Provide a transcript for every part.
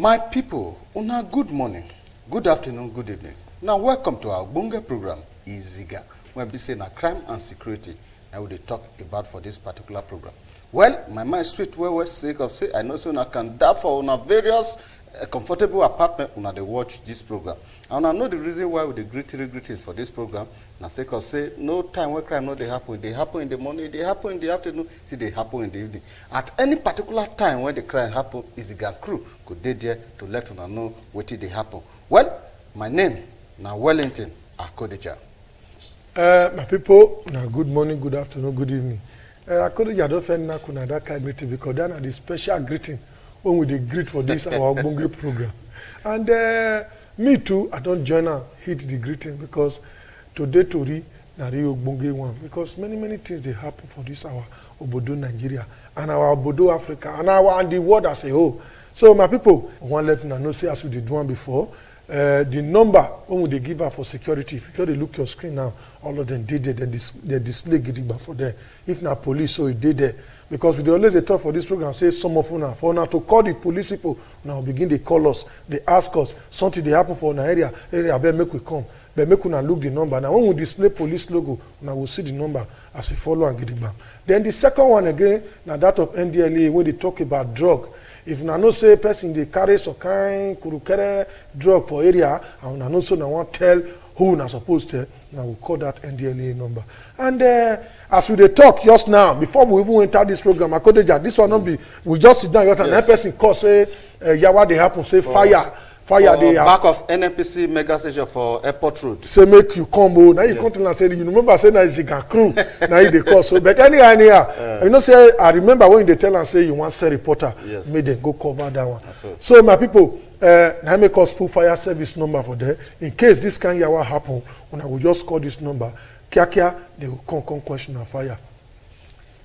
My people, una good morning, good afternoon, good evening. Now welcome to our Bunga program, IZIGAN, where we say na crime and security. I will talk about for this particular program. Well, my mind sweet where we're sake of say I know so una can die for una various comfortable apartment una they watch this program. And I know the reason why we the greetings for this program. Na sake of say no time where crime not they happen. They happen in the morning, they happen in the afternoon, see they happen in the evening. At any particular time when the crime happen, IZIGAN crew could they there to let una know what they happen. Well, my name na Wellington Akodeja. My people, now good morning, good afternoon, good evening. I couldn't get off and that kind of greeting because then are the special greeting when we greet for this our Bunge program. And me too, I don't join and hit the greeting because today Tori na Rio Bunge one because many things they happen for this our Obodo Nigeria and our Obodo Africa and the world as a whole. So my people, one let me know say as we did one before. The number when would they give her for security? If you look your screen now, all of them did there, they display Gidigba for there. If not police, so it did there. Because we always talk for this program, say some of una for now to call the police people, now begin they call us, they ask us, something they happen for an area, better make we come, but make una look the number. Now when we display police logo, now we'll see the number as a follow and Gidigba. Then the second one again, now that of NDLA, when they talk about drug. If na no say person they carry some kind kurukere drug for area, and na no so na want tell who na supposed to, now we call that NDLA number. And as we dey talk just now, before we even enter this program, Akodeja, this one not be we just sit down just and that person call say yawa they happen say fire they back of NNPC mega station for Airport Road. Say make you come now you come to and say you remember say na IZIGAN crew now they call so but anyhow you know say I remember when they tell and say you want say reporter make them go cover that one. So my people now make us put fire service number for there in case this kind yawa happen when I will just call this number kia they will come question of fire.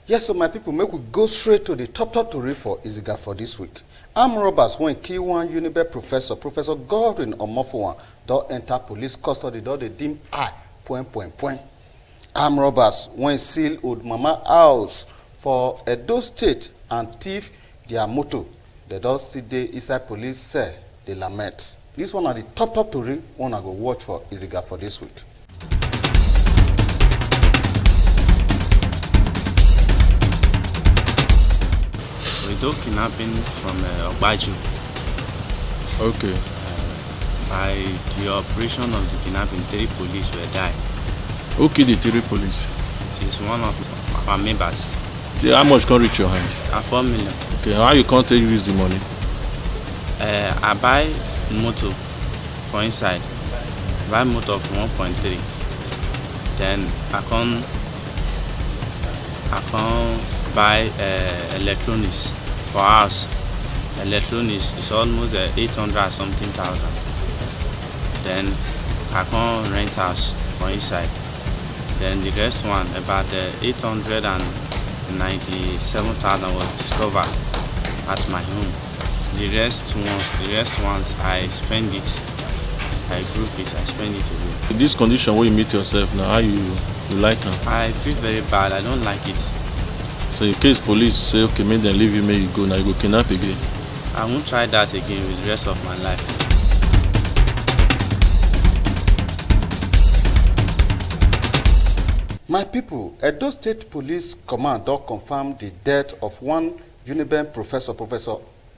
Yes, so my people, make we go straight to the top story for IZIGAN for this week. Armed robbers when K1 UNIBEN Professor Godwin Omofowan don't enter police custody, don't they deem point. Armed robbers when seal old mama house for Edo State and thief their motor. They don't see the inside police cell, they lament. This one are the top story one I go watch for IZIGAN for this week. We do kidnapping from Ogbaju. Okay. By the operation of the kidnapping, 3 police were died. Who killed the 3 police? It is one of our members. See, how much can reach your hand? 4 million. Okay, how you can't use the money? I buy motor for inside. Buy motor for 1.3. Then I can buy electronics for house. Electronics is almost 800 something thousand. Then I can rent house for inside. Then the rest one about 897,000 was discovered at my home. The rest ones I spend it. I group it, I spend it away. In this condition where you meet yourself now, how you like it? I feel very bad, I don't like it. So in case police say, okay, make them leave you, may you go, now you go kidnap again? I won't try that again with the rest of my life. My people, Edo State Police Command don't confirm the death of one UNIBEN Professor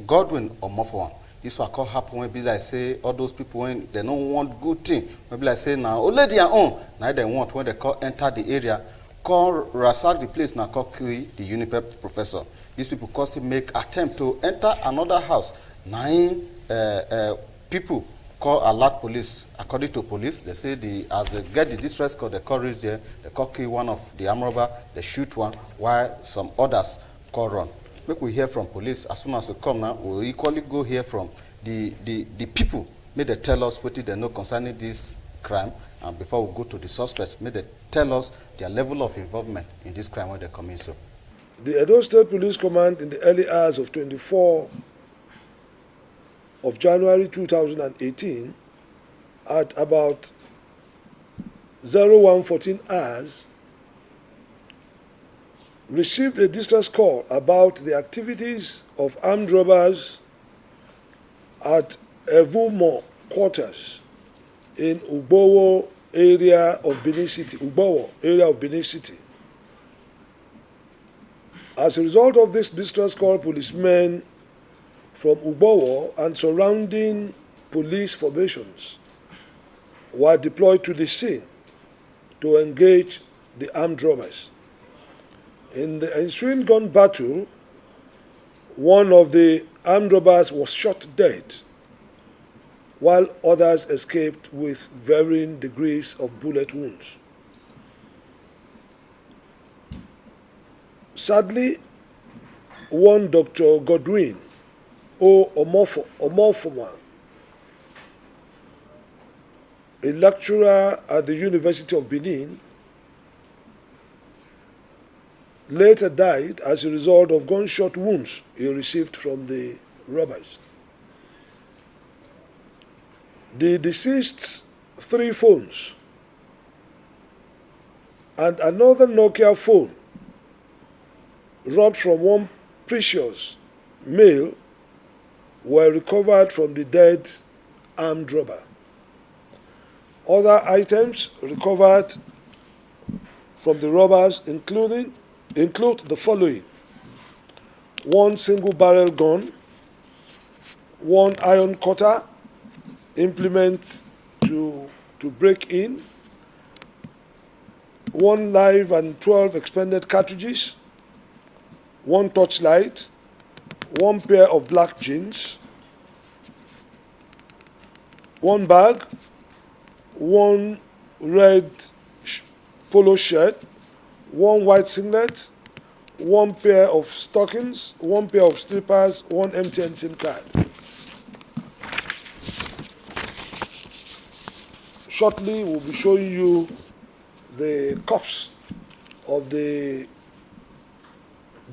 Godwin Omofowan. This will call happen when be like say all those people when they don't want good thing. When be like say now, only their own. Now they want when they call enter the area. Call ransack the place now call kill the UNIBEN professor. These people cause him make attempt to enter another house. 9 people call alert police. According to police, they say as they get the distress call, they call reach there, they call kill one of the armed robber, they shoot one, while some others call run. Make we hear from police as soon as we come now. We'll equally go hear from the people. May they tell us what they know concerning this crime, and before we go to the suspects, may they tell us their level of involvement in this crime when they come in. So, the Edo State Police Command in the early hours of 24 of January 2018, at about 01:14 hours, received a distress call about the activities of armed robbers at Evumo quarters in Ugbowo area of Benin City. As a result of this distress call, policemen from Ugbowo and surrounding police formations were deployed to the scene to engage the armed robbers. In the ensuing gun battle, one of the armed robbers was shot dead, while others escaped with varying degrees of bullet wounds. Sadly, one Dr. Godwin Omofoma, a lecturer at the University of Benin, later died as a result of gunshot wounds he received from the robbers. The deceased's 3 phones and another Nokia phone robbed from one precious male were recovered from the dead armed robber. Other items recovered from the robbers include the following: 1 single-barrel gun, 1 iron cutter, implement to break in, 1 live and 12 expended cartridges, 1 torchlight, 1 pair of black jeans, 1 bag, 1 red polo shirt, 1 white singlet, 1 pair of stockings, 1 pair of slippers, 1 MTN SIM card. Shortly, we'll be showing you the corpse of the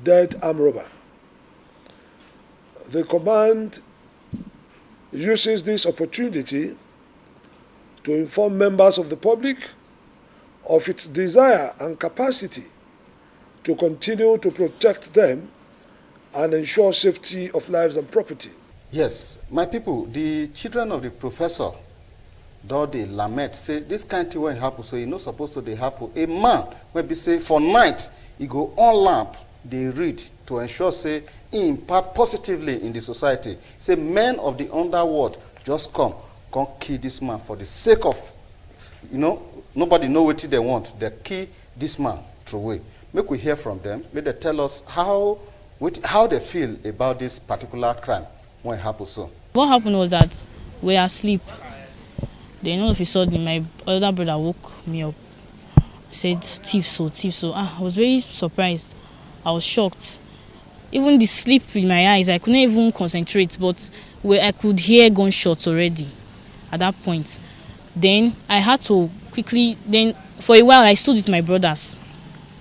dead armed robber. The command uses this opportunity to inform members of the public of its desire and capacity to continue to protect them and ensure safety of lives and property. Yes, my people, the children of the professor, though they lament, say this kind of thing when happen, so it's not supposed to happen. A man when be say for night, he go on lamp, they read to ensure say he impact positively in the society. Say men of the underworld just come kill this man for the sake of, nobody know what they want. They kill this man through way. Make we hear from them. May they tell us how they feel about this particular crime when it happened so. What happened was that we were asleep. Then all of a sudden, my older brother woke me up. Said, thief so. I was very surprised. I was shocked. Even the sleep in my eyes, I couldn't even concentrate, but I could hear gunshots already at that point. Then I had to quickly, for a while I stood with my brothers.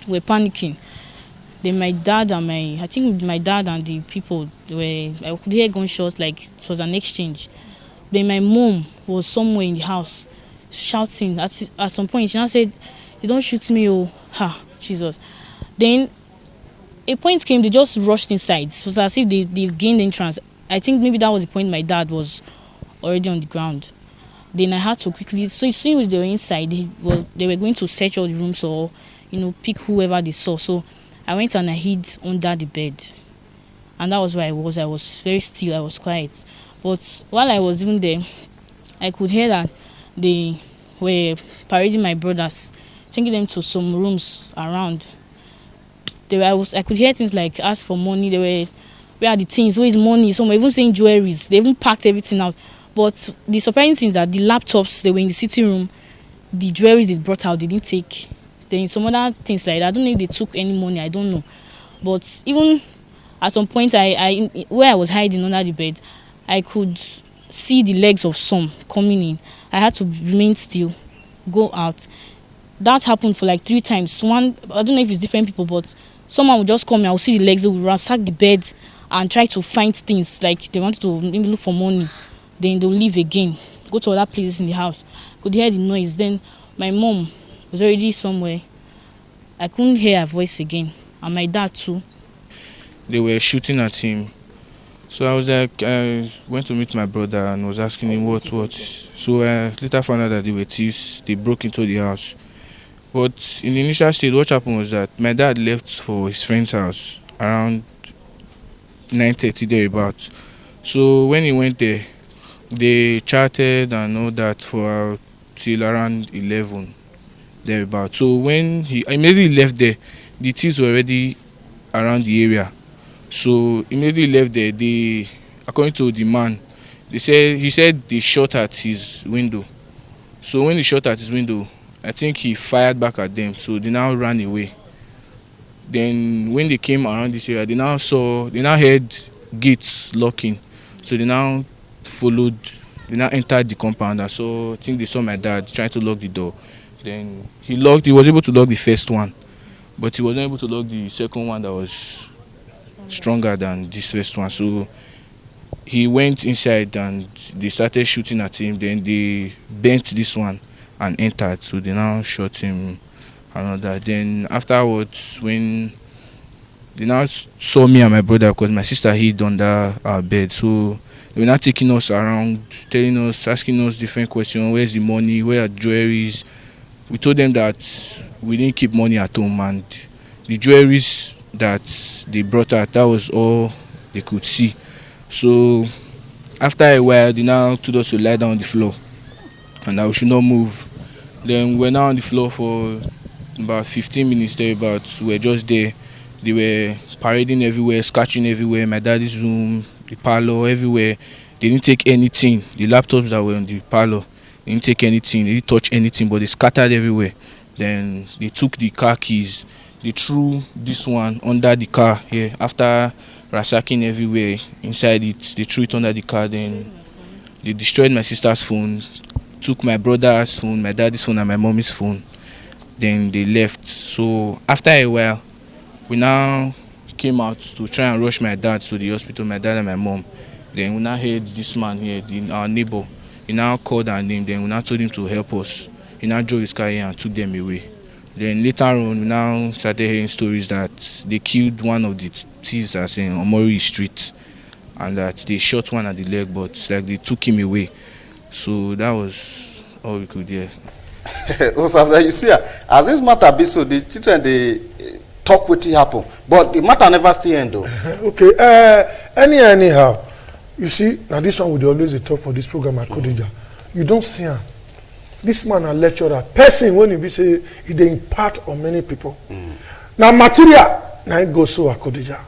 We were panicking. Then my dad and the people, I could hear gunshots like it was an exchange. Then my mom was somewhere in the house shouting. At some point, she now said, "They don't shoot me, oh, ha, Jesus." Then a point came, they just rushed inside. It was as if they gained entrance. I think maybe that was the point my dad was already on the ground. Then I had to quickly, so as soon as they were inside, they were going to search all the rooms or, pick whoever they saw. So I went and I hid under the bed. And that was where I was. I was very still, I was quiet. But while I was even there, I could hear that they were parading my brothers, taking them to some rooms around. I could hear things like ask for money. They were, where are the things? Where is money? Some were even saying jewelries. They even packed everything out. But the surprising thing is that the laptops, they were in the sitting room. The jewelries they brought out, they didn't take. Then some other things like that. I don't know if they took any money. I don't know. But even at some point, where I was hiding under the bed, I could see the legs of some coming in. I had to remain still, go out. That happened for like 3 times. One, I don't know if it's different people, but someone would just come and I would see the legs, they would ransack the bed and try to find things. Like they wanted to maybe look for money. Then they'll leave again, go to other places in the house. Could hear the noise. Then my mom was already somewhere. I couldn't hear her voice again. And my dad too. They were shooting at him. So I was like, I went to meet my brother and was asking him what. So I later found out that they were thieves. They broke into the house. But in the initial state, what happened was that my dad left for his friend's house around 9:30 thereabouts. So when he went there, they chatted and all that for till around 11 thereabouts. So when he immediately left there, the thieves were already around the area. So immediately left there, they, according to the man, he said they shot at his window. So when they shot at his window, I think he fired back at them. So they now ran away. Then when they came around this area, they now heard gates locking. So they now entered the compound. And so I think they saw my dad trying to lock the door. Then he was able to lock the first one, but he wasn't able to lock the second one that was stronger than this first one. So he went inside and they started shooting at him. Then they bent this one and entered. So they now shot him and all that. Then afterwards, when they now saw me and my brother, because my sister hid under our bed, so they were now taking us around, asking us different questions. Where's the money? Where are jewelries? We told them that we didn't keep money at home, and the jewelries that they brought out, that was all they could see. So after a while, they now told us to lie down on the floor and that we should not move. Then we were now on the floor for about 15 minutes thereabouts. We were just there. They were parading everywhere, scratching everywhere, my daddy's room, the parlor, everywhere. They didn't take anything. The laptops that were in the parlor, they didn't take anything, they didn't touch anything, but they scattered everywhere. Then they took the car keys. They threw this one under the car here. After ransacking everywhere inside it, they threw it under the car. Then they destroyed my sister's phone, took my brother's phone, my daddy's phone, and my mommy's phone. Then they left. So after a while, we now came out to try and rush my dad to the hospital, my dad and my mom. Then we now heard this man here, our neighbor. He now called our name. Then we now told him to help us. He now drove his car here and took them away. Then later on, we now started hearing stories that they killed one of the thieves that's in Omori Street, and that they shot one at the leg, but it's like they took him away. So that was all we could hear. Also, you see, as this matter be so, the children they talk what happen, but the matter never still end though. Okay, anyhow, you see, now this one would always talk for this program at Kodija. You don't see him. This man a lecturer, person when he say he dey impart on many people. Now material, now it goes so Kodija.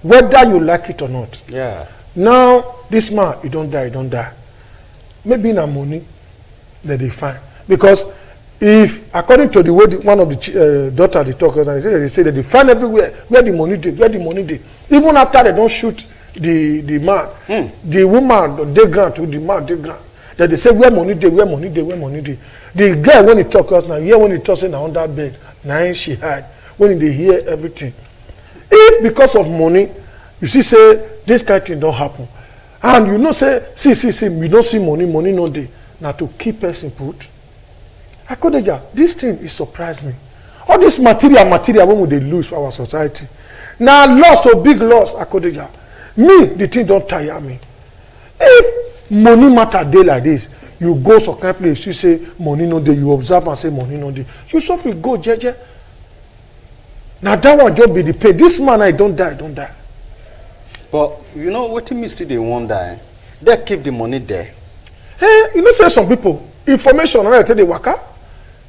Whether you like it or not. Yeah. Now this man, he don't die. Maybe na money that they find, because if according to the way one of the daughter they talk, and they say that they find everywhere where the money dey, even after they don't shoot the man, the woman dey ground to the man dey ground. That they say where money dey. The girl when he talk us now, here when he talk say na under bed, now she hide when they hear everything. If because of money, you see say this kind of thing don't happen, and you know say see we don't see money no dey. Now to keep person put. Akodeja, this thing is surprised me. All this material when would they lose for our society? Now loss or big loss, Akodeja. Me, the thing don't tire me. If money matter day like this, you go some kind of place, you say money no day, you observe and say money no day. You suffer go, jeje. Now that one just be the pay. This man, I don't die. But you know what me still they wonder, they keep the money there. Hey, you know say some people, information, and I tell they waka.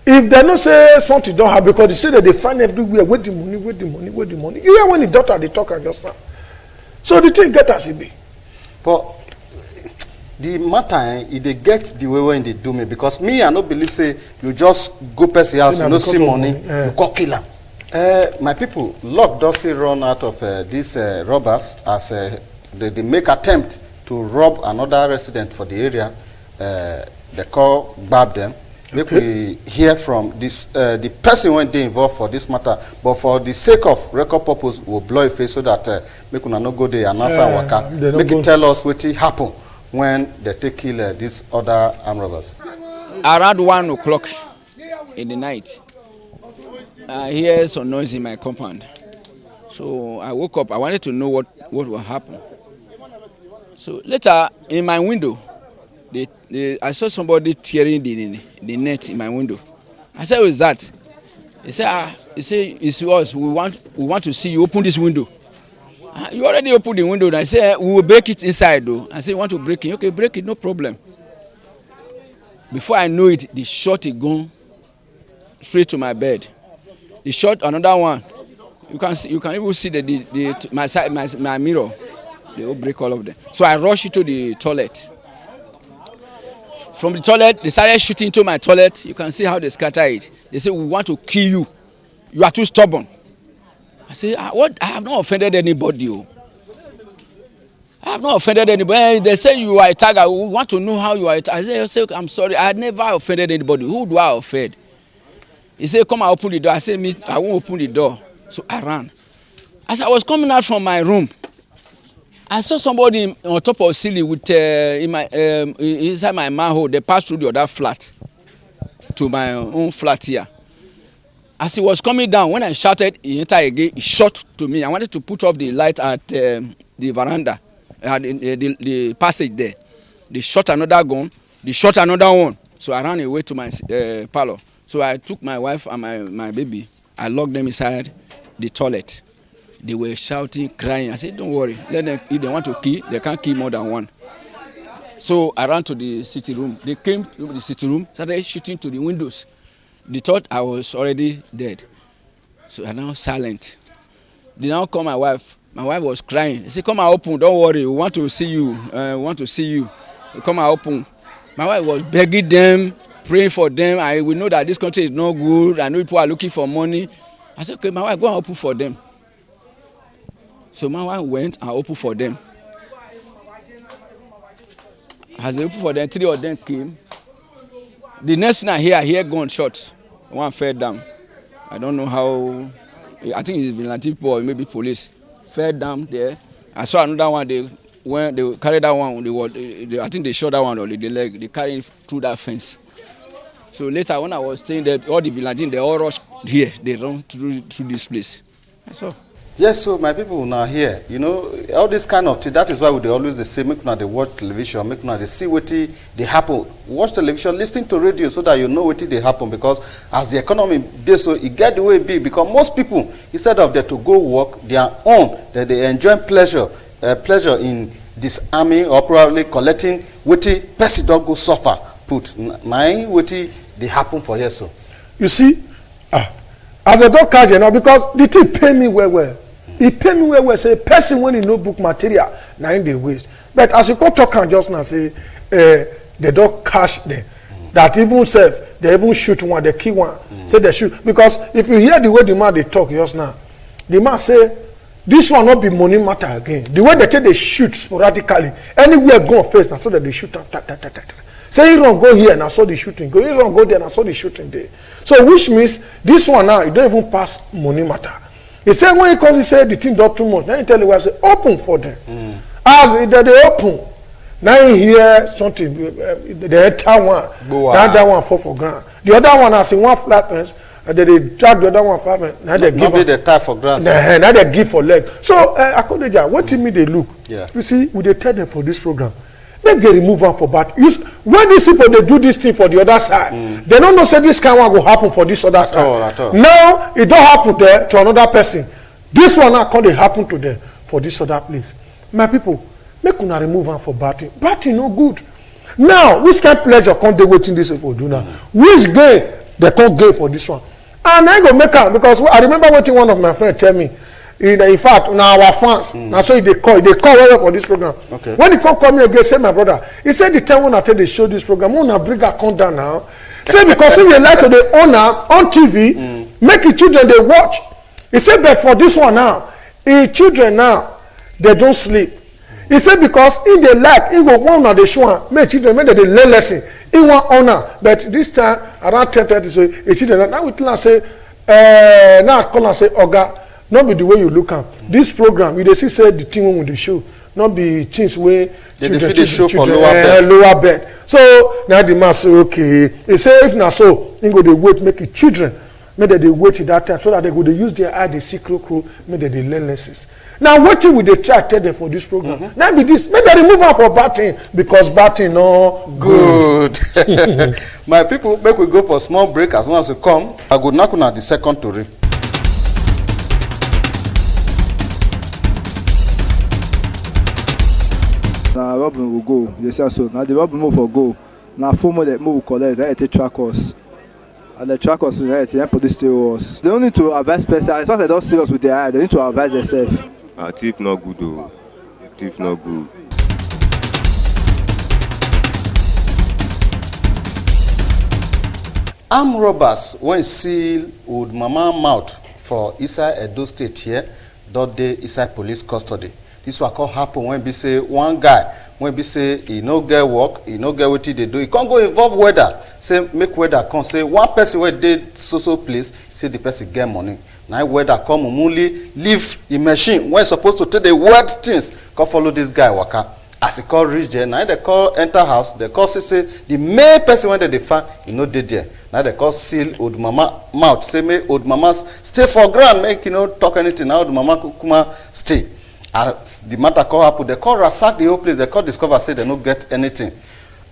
If they don't say something don't have, because they say that they find everywhere, where the money. You hear when the daughter they talk just now. So the thing get as it be. But the matter, if they get the way when they do me, because me, I don't believe say you just go person house, you no see money, you go kill them. My people, luck does still run out of these robbers as they make attempt to rob another resident for the area. They call grab them. Make we hear from this the person when they involved for this matter, but for the sake of record purpose, we'll blow a face so that make una no go there and answer waka. Make it tell us what happened when they take kill these other armed robbers. Around 1 o'clock in the night, I hear some noise in my compound. So I woke up. I wanted to know what will happen. So later in my window, I saw somebody tearing the net in my window. I said, "Who is that?" He said, "It's yours. We want to see you open this window." You already opened the window. And I said, "We will break it inside, though." I said, "You want to break it? Okay, break it, no problem." Before I know it, the shot is gone straight to my bed. The shot, another one. You can even see my mirror. They will break all of them. So I rushed into the toilet. From the toilet, they started shooting into my toilet. You can see how they scatter it. They say, "We want to kill you. You are too stubborn." I say, "What? I have not offended anybody. I have not offended anybody." They say you are a tiger. We want to know how you are a tiger. I say, "I'm sorry. I never offended anybody. Who do I offend?" He said, "Come and open the door." I said, "I won't open the door." So I ran. As I was coming out from my room, I saw somebody on top of the ceiling with inside my manhole. They passed through the other flat to my own flat here. As he was coming down, when I shouted, he entered again. He shot to me. I wanted to put off the light at the veranda, the passage there. They shot another gun. They shot another one. So I ran away to my parlor. So I took my wife and my baby. I locked them inside the toilet. They were shouting, crying. I said, "Don't worry. Let them. If they want to kill, they can't kill more than one." So I ran to the sitting room. They came to the sitting room, started shooting to the windows. They thought I was already dead. So I now silent. They now call my wife. My wife was crying. They said, "Come and open. Don't worry. We want to see you. We want to see you. Come and open." My wife was begging them, praying for them. We know that this country is not good. I know people are looking for money. I said, "Okay, my wife, go and open for them." So my wife went and opened for them. As they opened for them, 3 of them came. The next thing I hear gunshot. One fell down. I don't know how. I think it's vigilante people or maybe police. Fell down there. I saw another one. They carried that one. I think they shot that one on the leg. They carried it through that fence. So later, when I was staying there, all the vigilantes, they all rushed here. They run through this place. That's all. Yes, so my people now here, you know, all this kind of thing, that is why they always say, make una they watch television, make una they see what they happen. Watch television, listen to radio so that you know what they happen, because as the economy does so, it get the way big, because most people, instead of them to go work their own, that they enjoy pleasure in this army or probably collecting what person don't go suffer, put nine what they happen for here. So you see, as a dog catch now, because the thing pay me well. It pay me well. Say person when he no book material, 9 day waste. But as you come talk and just now say, they don't cash them. That even self, they even shoot one, they kill one. Say they shoot, because if you hear the way the man they talk just now, the man say this one not be money matter again. The way they take they shoot sporadically, anywhere go first, now so that they shoot up. Say you don't go here and I saw the shooting. You don't go there and I saw the shooting there. So which means this one now, it don't even pass money matter. He said when he comes, he said the thing don't too much. Then he tell you, I say open for them. As they open, now you hear something. The entire one, that one fall for ground. The other one has in one flat fence. And then they drag the other one 5 minutes. Now they give the tie for grants. Now they give for leg. So Akodeja, what to me they look? Yeah. You see, we they tell them for this program. Make they remove them for bad. When these people they do this thing for the other side, they don't know say this kind of one will happen for this other side. At all. Now it don't happen there to another person. This one now can they happen to them for this other place. My people, make una remove them for bad thing. Bad thing no good. Now which kind of pleasure can't they waiting this people do now? Which gain they can't gain for this one? And I go make out because I remember what one of my friends tell me. In fact, now our fans, now so they call well for this program. Okay. When he call me again, say my brother, he said the time when I tell they show this program, when I bring her come down now. Say because if they like to the owner on TV, make the children they watch. He said but for this one now, the children now they don't sleep. He said because if they like, he go one of the show, make children make they learn lesson. He want honor, but this time around 10:30, so the children now we tell say, now I call and say, Oga. Not be the way you look at this program. You see say the thing when they show, not be things where they show for lower bed. So now the man say okay. He say if not so, he go they wait make it children make they wait at that time so that they go dey use their eye dey see crow make they learn lessons. Now wetin we dey try tell them for this program na be this, make they remove am for bad thing because bad thing no good. My people, make we go for small break. As soon as we come, I go knack una the second tori. Na robin will go, you say so. Now the robin move for go. Now phone more that move collect, I take track us. And the track us right, then police stay us. They don't need to advise person. It's not they don't serious with their eye. They need to advise themselves. Thief not good though. Thief not good. Armed robbers when seal old mama mouth for inside Edo State here, that day inside police custody. This will call happen when be say one guy when be say he no get work, he no get what they do. He can't go involve weather. Say make weather come say one person where did so place say the person get money. Now weather come only leave the machine when supposed to take the word things. Come follow this guy waka. As he call reach there, now they call enter house. They call say the main person when they find he no dead there. Now they call seal old mama mouth. Say make old mama stay for ground. Make you no talk anything. Now old mama kuma stay. As the matter call happen, they call ransack the whole place. They call discover say they no get anything.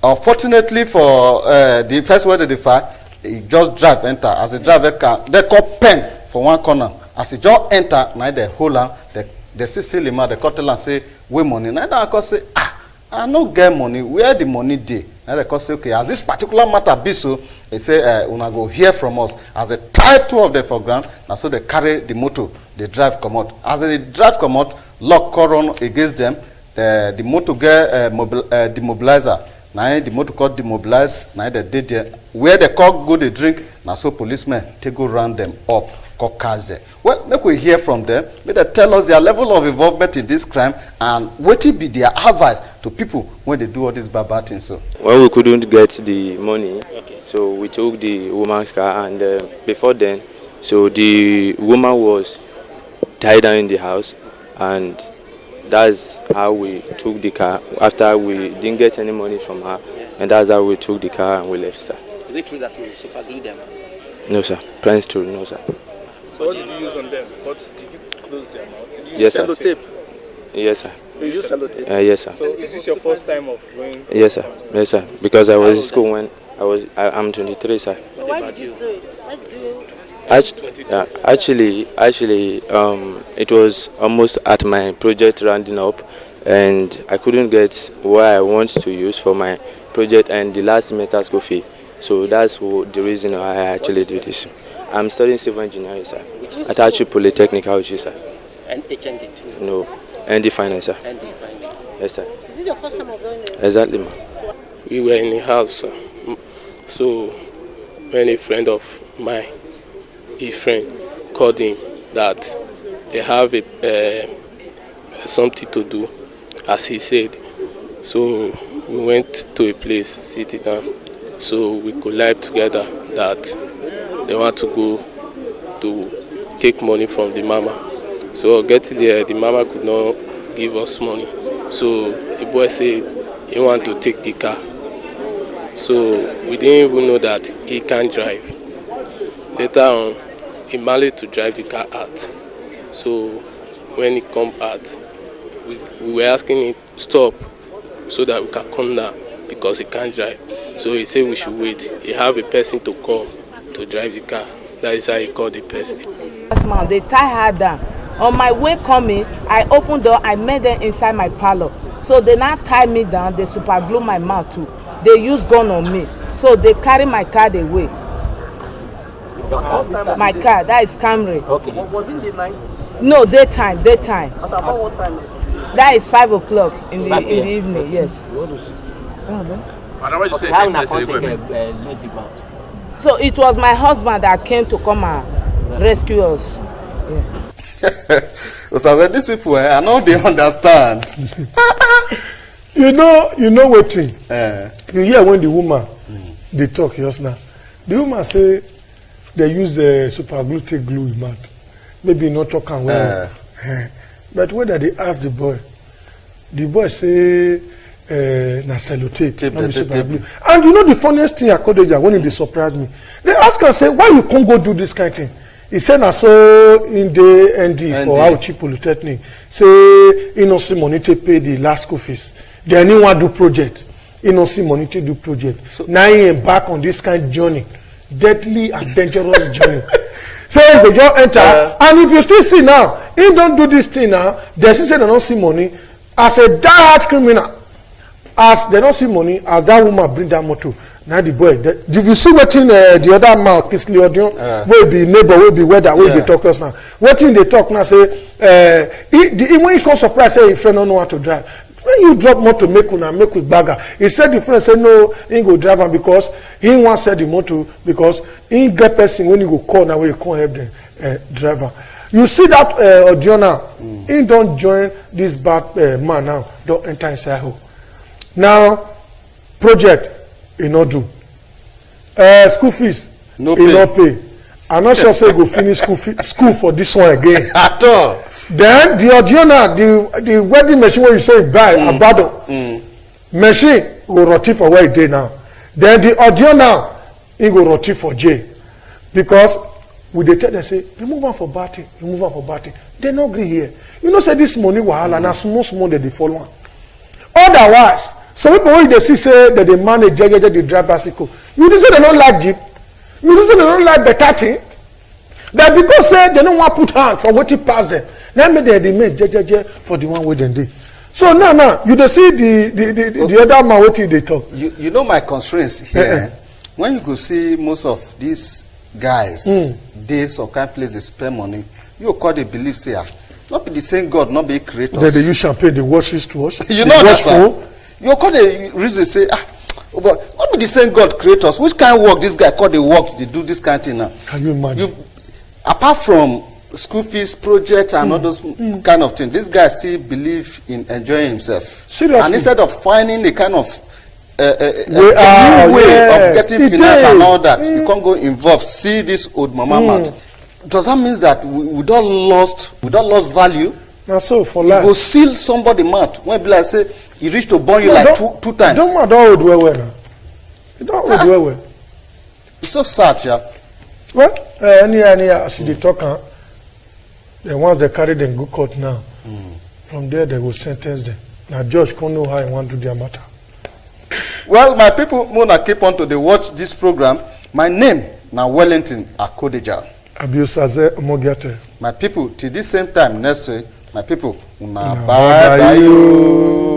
Unfortunately for the first one they find, he just drive enter. As he drive car, they call pen for one corner. As he just enter, now they hold on. They see him out. They call tell and say where money. Now they call say I no get money. Where the money dey? Now they call say okay. As this particular matter be so, they say una go hear from us. As they tie two of them for ground, now so they carry the motor. They drive come out. As they drive come out, lock call run against them. The motor get demobilizer. Now the motor called demobilize. Now they did there. Where they call go they drink. Now so policemen take go round them up. Well, make we hear from them. May they tell us their level of involvement in this crime and what will be their advice to people when they do all these bad things. So, when we couldn't get the money, so we took the woman's car, and before then, so the woman was tied down in the house, and that's how we took the car. After we didn't get any money from her, and that's how we took the car and we left, sir. Is it true that you superglued them? No, sir. Prince true, no, sir. So what did you use on them? What did you close their mouth? Did you Yes, use sir. sellotape? Yes, sir. You use sellotape? Yes, sir. So is this your first time of going? Yes, sir. Yes, sir. Because I was in school when I'm 23, sir. So why did you do it? Why did you? Actually, it was almost at my project rounding up, and I couldn't get what I want to use for my project and the last semester school fee. So that's the reason why I actually do this. I'm studying civil engineering, sir. At Archie Polytechnic, sir. And HND too? No, ND Finance, sir. ND Finance. Yes, sir. Is it your first time of doing this? Exactly, ma'am. We were in the house, sir. So when a friend of mine, called him that they have something to do, as he said. So we went to a place, sitting down. So we collabed together that they want to go to take money from the mama. So getting there, the mama could not give us money. So the boy said he want to take the car. So we didn't even know that he can't drive. Later on, he managed to drive the car out. So when he come out, we were asking him to stop so that we can come down because he can't drive. So he said we should wait. He have a person to call to drive the car. That is how he called the person. They tie her down. On my way coming, I opened door, I met them inside my parlor. So they now tie me down, they super glue my mouth too. They use gun on me. So they carry my car away. My car, that is Camry. Okay. Was it the night? No, daytime. At about what time? That is 5 o'clock in the evening, yes. So it was my husband that came to come and rescue us. Yeah. So these people, I know they understand. You know what thing? You hear when the woman they talk just now. The woman say they use super glue take glue in mouth. Maybe not talking well. But when they ask the boy say na sellotape. And you know the funniest thing at Kodeja, when it surprised me, they ask and say, why you can't go do this kind of thing? He said, I saw in the ND for Auchi Polytechnic, say, he no see money to pay the last school fees. They only want to do project. He no see money to do project. So, now he embark on this kind of journey, deadly and dangerous journey. Says they just enter, and if you still see now, he don't do this thing now, they still say they don't see money. As a die-hard criminal, as they don't see money, as that woman bring that motor, now the boy, if you see what in the other man, Kisly Odion, will be neighbor, will be weather, will be talkers now. What in they talk now, say, when he comes surprise, say, his friend don't know how to drive. When you drop motor, make with bagger. He said the friend said, no, he ain't go drive him because he wants to the motor because he get person when you go call now, you can't help the driver. You see that Odiona, he don't join this bad man now, don't enter inside home. Now, project, he not do. School fees, he not pay. I'm not sure say go finish school for this one again. At all. Then the Odiona, the wedding machine where you say buy, abandon. Machine will rot for where it is now. Then the Odiona, he go rot for jail. Because we they tell them say, remove her for batting, remove her for batting. They no agree here. You know say this money wahala na small that they follow. Otherwise, some people when they see say that they manage the drive bicycle, you just say they don't like Jeep, you just say they don't like better thing. That because say they don't want to put hand for what it pass them. Now me they make for the one way they did. So now you dey see the other man what they talk. You know my constraints here. When you go see most of these guys, they some kind of place they spend money, you call they believe say not be the same God, not be creators. Then they use champagne, they wash his wash. You know that. You call the reason say but not be the same God creators. Which kind of work this guy call the work they do this kind of thing now? Can you imagine? Apart from school fees, projects, and all those kind of things, this guy still believe in enjoying himself. Seriously. And instead of finding the kind of new way of getting finance and all that, you can't go involved. See this old mama mouth. Does that mean that we don't lost value? Now so for life. You go seal somebody mouth when be like say he reached to burn you like two times. Don't matter how old well now. You don't old well. It's so sad, yeah. Well, any as they talk, then once they carry them go court now, from there they will sentence them. Now judge can't know how he want to do their matter. Well, my people, Mona keep on to they watch this program. My name now Wellington Akodeja. Abiusaze Omogiate. My people, till this same time next week, my people, bye bye.